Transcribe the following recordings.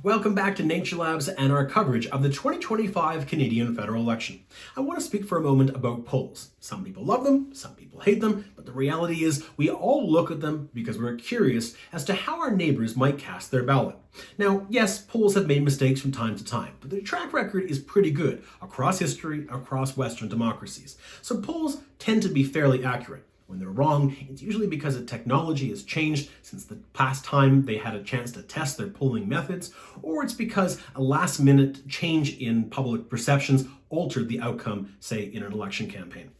Welcome back to Nature Labs and our coverage of the 2025 Canadian federal election. I want to speak for a moment about polls. Some people love them, some people hate them, but the reality is we all look at them because we're curious as to how our neighbors might cast their ballot. Now, yes, polls have made mistakes from time to time, but their track record is pretty good across history, across Western democracies. So polls tend to be fairly accurate. When they're wrong, it's usually because the technology has changed since the past time they had a chance to test their polling methods, or it's because a last-minute change in public perceptions altered the outcome, say, in an election campaign.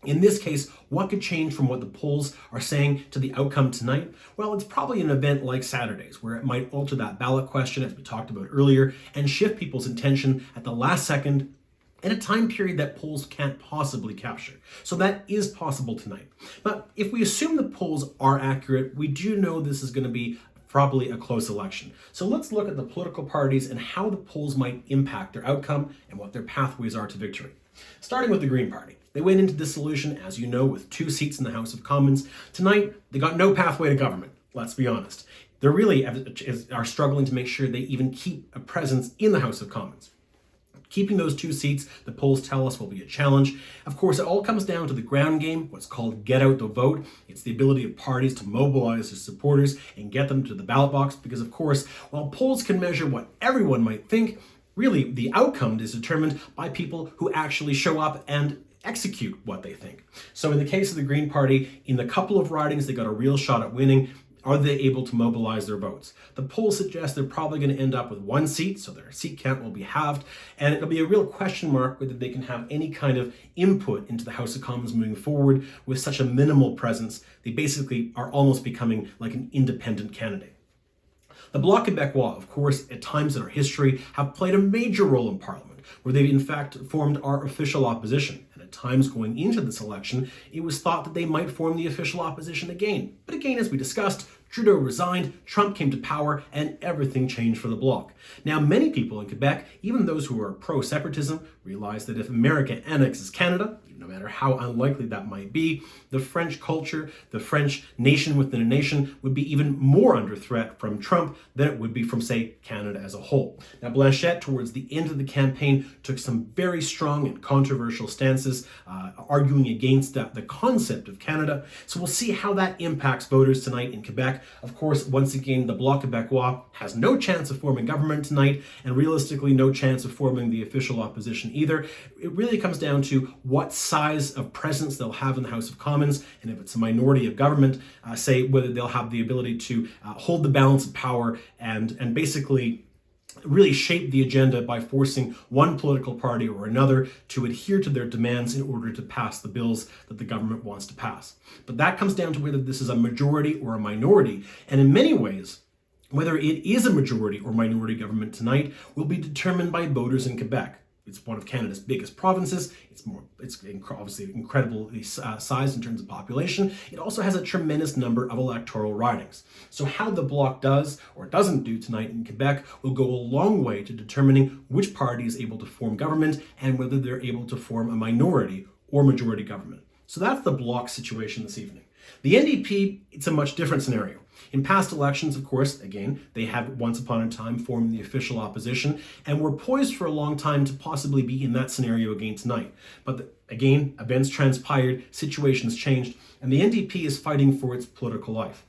In this case, what could change from what the polls are saying to the outcome tonight? Well, it's probably an event like Saturday's, where it might alter that ballot question, as we talked about earlier, and shift people's intention at the last second in a time period that polls can't possibly capture. So that is possible tonight. But if we assume the polls are accurate, we do know this is going to be probably a close election. So let's look at the political parties and how the polls might impact their outcome and what their pathways are to victory. Starting with the Green Party. They went into dissolution, as you know, with 2 seats in the House of Commons. Tonight, they got no pathway to government, let's be honest. They really are struggling to make sure they even keep a presence in the House of Commons. Keeping those 2 seats, the polls tell us, will be a challenge. Of course, it all comes down to the ground game, what's called get out the vote. It's the ability of parties to mobilize their supporters and get them to the ballot box because, of course, while polls can measure what everyone might think, really the outcome is determined by people who actually show up and execute what they think. So in the case of the Green Party, in the couple of ridings they got a real shot at winning. Are they able to mobilize their votes? The polls suggest they're probably going to end up with 1 seat, so their seat count will be halved, and it'll be a real question mark whether they can have any kind of input into the House of Commons moving forward with such a minimal presence. They basically are almost becoming like an independent candidate. The Bloc Québécois, of course, at times in our history, have played a major role in Parliament, where they've in fact formed our official opposition. And at times going into this election, it was thought that they might form the official opposition again. But again, as we discussed, Trudeau resigned, Trump came to power, and everything changed for the Bloc. Now, many people in Quebec, even those who are pro-separatism, realize that if America annexes Canada, no matter how unlikely that might be, the French culture, the French nation within a nation would be even more under threat from Trump than it would be from, say, Canada as a whole. Now, Blanchette, towards the end of the campaign, took some very strong and controversial stances, arguing against the concept of Canada. So we'll see how that impacts voters tonight in Quebec. Of course, once again, the Bloc Québécois has no chance of forming government tonight, and realistically no chance of forming the official opposition either. It really comes down to what size of presence they'll have in the House of Commons, and if it's a minority of government, say whether they'll have the ability to hold the balance of power and basically really shape the agenda by forcing one political party or another to adhere to their demands in order to pass the bills that the government wants to pass. But that comes down to whether this is a majority or a minority, and in many ways, whether it is a majority or minority government tonight will be determined by voters in Quebec. It's one of Canada's biggest provinces. It's obviously incredibly sized in terms of population. It also has a tremendous number of electoral ridings. So how the Bloc does or doesn't do tonight in Quebec will go a long way to determining which party is able to form government and whether they're able to form a minority or majority government. So that's the Bloc situation this evening. The NDP, it's a much different scenario. In past elections, of course, again, they had once upon a time formed the official opposition and were poised for a long time to possibly be in that scenario again tonight. But again, events transpired, situations changed, and the NDP is fighting for its political life.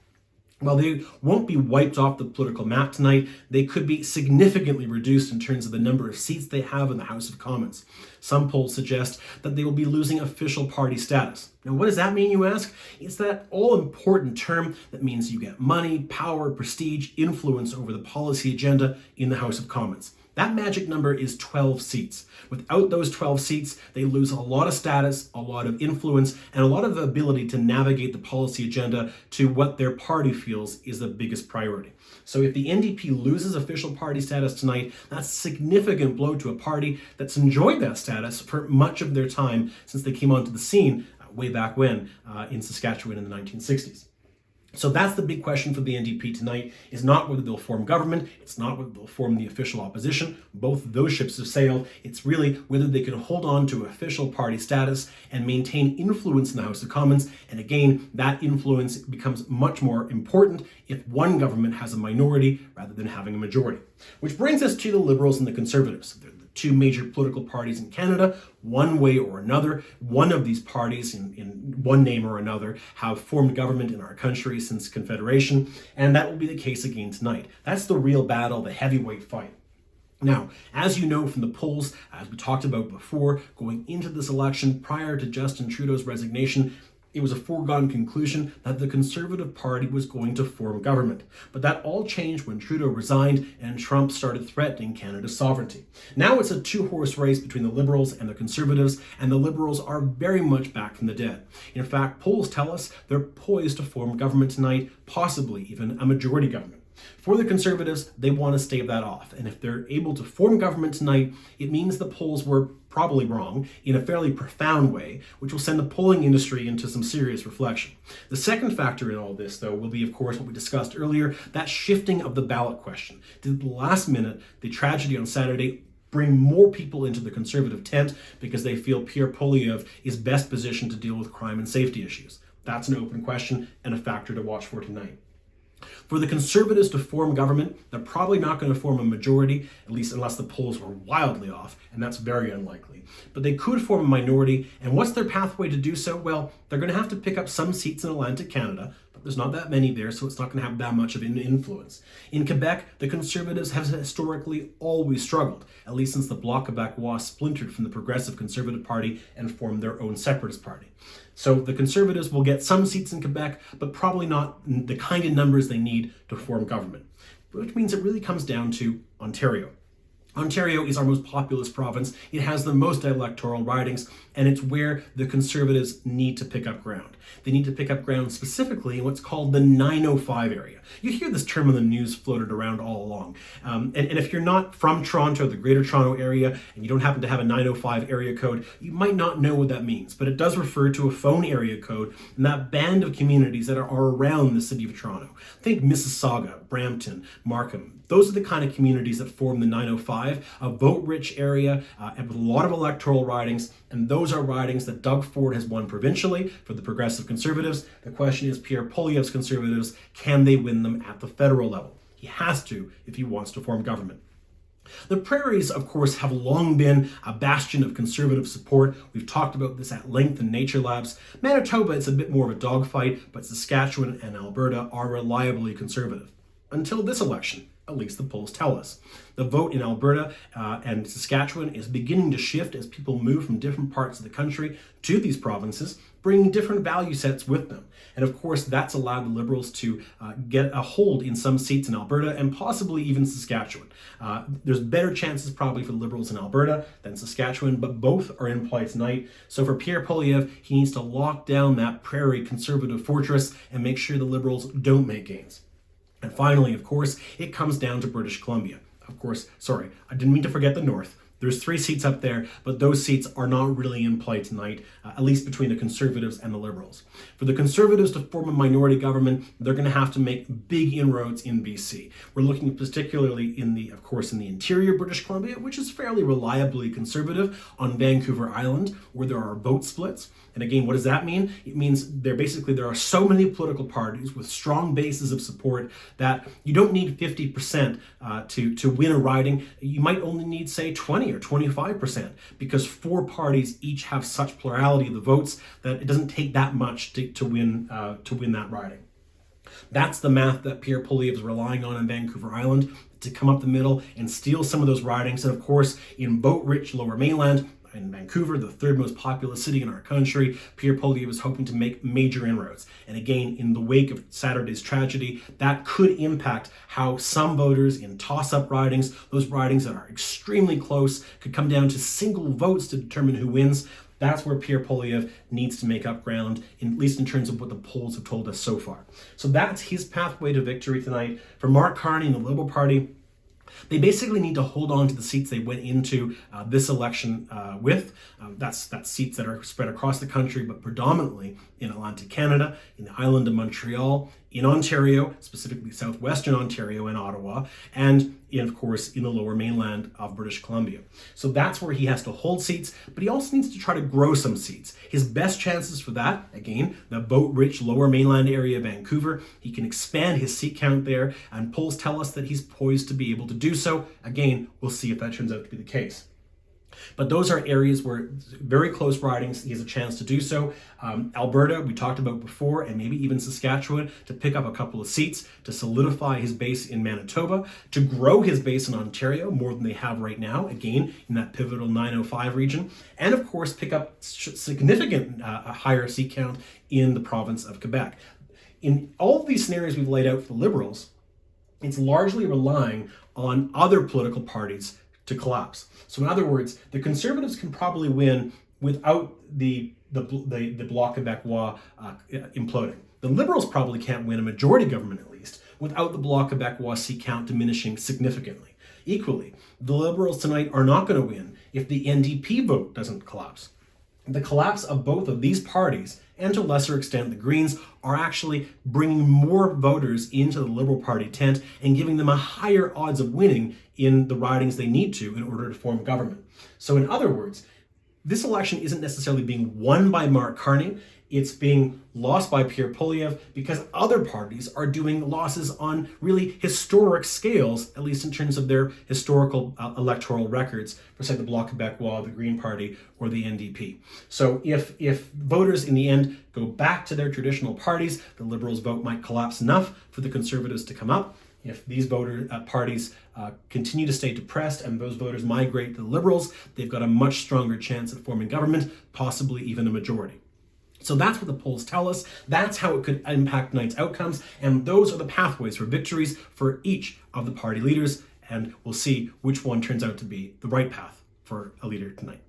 While they won't be wiped off the political map tonight, they could be significantly reduced in terms of the number of seats they have in the House of Commons. Some polls suggest that they will be losing official party status. Now, what does that mean, you ask? It's that all-important term that means you get money, power, prestige, influence over the policy agenda in the House of Commons. That magic number is 12 seats. Without those 12 seats, they lose a lot of status, a lot of influence, and a lot of ability to navigate the policy agenda to what their party feels is the biggest priority. So if the NDP loses official party status tonight, that's a significant blow to a party that's enjoyed that status for much of their time since they came onto the scene way back when in Saskatchewan in the 1960s. So that's the big question for the NDP tonight, is not whether they'll form government, it's not whether they'll form the official opposition. Both of those ships have sailed. It's really whether they can hold on to official party status and maintain influence in the House of Commons. And again, that influence becomes much more important if one government has a minority rather than having a majority. Which brings us to the Liberals and the Conservatives. They're the two major political parties in Canada. One way or another, one of these parties in one name or another have formed government in our country since Confederation, and that will be the case again tonight. That's the real battle, the heavyweight fight. Now, as you know from the polls, as we talked about before, going into this election prior to Justin Trudeau's resignation, it was a foregone conclusion that the Conservative Party was going to form government. But that all changed when Trudeau resigned and Trump started threatening Canada's sovereignty. Now it's a two-horse race between the Liberals and the Conservatives, and the Liberals are very much back from the dead. In fact, polls tell us they're poised to form government tonight, possibly even a majority government. For the Conservatives, they want to stave that off. And if they're able to form government tonight, it means the polls were probably wrong in a fairly profound way, which will send the polling industry into some serious reflection. The second factor in all this, though, will be, of course, what we discussed earlier, that shifting of the ballot question. Did the last minute, the tragedy on Saturday, bring more people into the Conservative tent because they feel Pierre Poilievre is best positioned to deal with crime and safety issues? That's an open question and a factor to watch for tonight. For the Conservatives to form government, they're probably not going to form a majority, at least unless the polls were wildly off, and that's very unlikely. But they could form a minority, and what's their pathway to do so? Well, they're going to have to pick up some seats in Atlantic Canada, but there's not that many there, so it's not going to have that much of an influence. In Quebec, the Conservatives have historically always struggled, at least since the Bloc Québécois splintered from the Progressive Conservative Party and formed their own separatist party. So the Conservatives will get some seats in Quebec, but probably not the kind of numbers they need to form government, which means it really comes down to Ontario. Ontario is our most populous province. It has the most electoral ridings, and it's where the Conservatives need to pick up ground. They need to pick up ground specifically in what's called the 905 area. You hear this term in the news floated around all along. And if you're not from Toronto, the Greater Toronto area, and you don't happen to have a 905 area code, you might not know what that means. But it does refer to a phone area code and that band of communities that are around the city of Toronto. Think Mississauga, Brampton, Markham. Those are the kind of communities that form the 905, a vote-rich area and with a lot of electoral ridings, and those are ridings that Doug Ford has won provincially for the Progressive Conservatives. The question is, Pierre Poilievre's Conservatives, can they win them at the federal level? He has to if he wants to form government. The prairies, of course, have long been a bastion of Conservative support. We've talked about this at length in Nature Labs. Manitoba, it's a bit more of a dogfight, but Saskatchewan and Alberta are reliably Conservative. Until this election, at least the polls tell us. The vote in Alberta and Saskatchewan is beginning to shift as people move from different parts of the country to these provinces, bringing different value sets with them. And of course, that's allowed the Liberals to get a hold in some seats in Alberta and possibly even Saskatchewan. There's better chances probably for the Liberals in Alberta than Saskatchewan, but both are in play tonight. So for Pierre Poilievre, he needs to lock down that prairie Conservative fortress and make sure the Liberals don't make gains. And finally, of course, it comes down to British Columbia. Of course, sorry, I didn't mean to forget the North. There's 3 seats up there, but those seats are not really in play tonight, at least between the Conservatives and the Liberals. For the Conservatives to form a minority government, they're going to have to make big inroads in BC. We're looking particularly in the interior British Columbia, which is fairly reliably Conservative, on Vancouver Island, where there are vote splits. And again, what does that mean? It means there are so many political parties with strong bases of support that you don't need 50% to win a riding. You might only need, say, 20 or 25%, because 4 parties each have such plurality of the votes that it doesn't take that much to win that riding. That's the math that Pierre Poilievre is relying on in Vancouver Island to come up the middle and steal some of those ridings. And of course, in vote-rich Lower Mainland, in Vancouver, the 3rd most populous city in our country, Pierre Poilievre is hoping to make major inroads. And again, in the wake of Saturday's tragedy, that could impact how some voters in toss-up ridings, those ridings that are extremely close, could come down to single votes to determine who wins. That's where Pierre Poilievre needs to make up ground, at least in terms of what the polls have told us so far. So that's his pathway to victory tonight. For Mark Carney and the Liberal Party, they basically need to hold on to the seats they went into this election with. That's seats that are spread across the country, but predominantly in Atlantic Canada, in the island of Montreal, in Ontario, specifically southwestern Ontario and Ottawa, and of course in the lower mainland of British Columbia. So that's where he has to hold seats, but he also needs to try to grow some seats. His best chances for that, again, the vote-rich lower mainland area of Vancouver, he can expand his seat count there, and polls tell us that he's poised to be able to do so. Again, we'll see if that turns out to be the case. But those are areas where very close ridings, he has a chance to do so. Alberta, we talked about before, and maybe even Saskatchewan, to pick up a couple of seats, to solidify his base in Manitoba, to grow his base in Ontario more than they have right now, again, in that pivotal 905 region, and of course, pick up significant higher seat count in the province of Quebec. In all of these scenarios we've laid out for the Liberals, it's largely relying on other political parties to collapse. So in other words, the Conservatives can probably win without the Bloc Québécois imploding. The Liberals probably can't win a majority government, at least, without the Bloc Québécois seat count diminishing significantly. Equally, the Liberals tonight are not going to win if the NDP vote doesn't collapse. The collapse of both of these parties, and to a lesser extent the Greens, are actually bringing more voters into the Liberal Party tent and giving them a higher odds of winning in the ridings they need to in order to form government. So in other words, this election isn't necessarily being won by Mark Carney, it's being lost by Pierre Poilievre because other parties are doing losses on really historic scales, at least in terms of their historical electoral records for, say, the Bloc Québécois, the Green Party, or the NDP. So if voters in the end go back to their traditional parties, the Liberals' vote might collapse enough for the Conservatives to come up. If these parties continue to stay depressed and those voters migrate to the Liberals, they've got a much stronger chance at forming government, possibly even a majority. So that's what the polls tell us. That's how it could impact tonight's outcomes. And those are the pathways for victories for each of the party leaders. And we'll see which one turns out to be the right path for a leader tonight.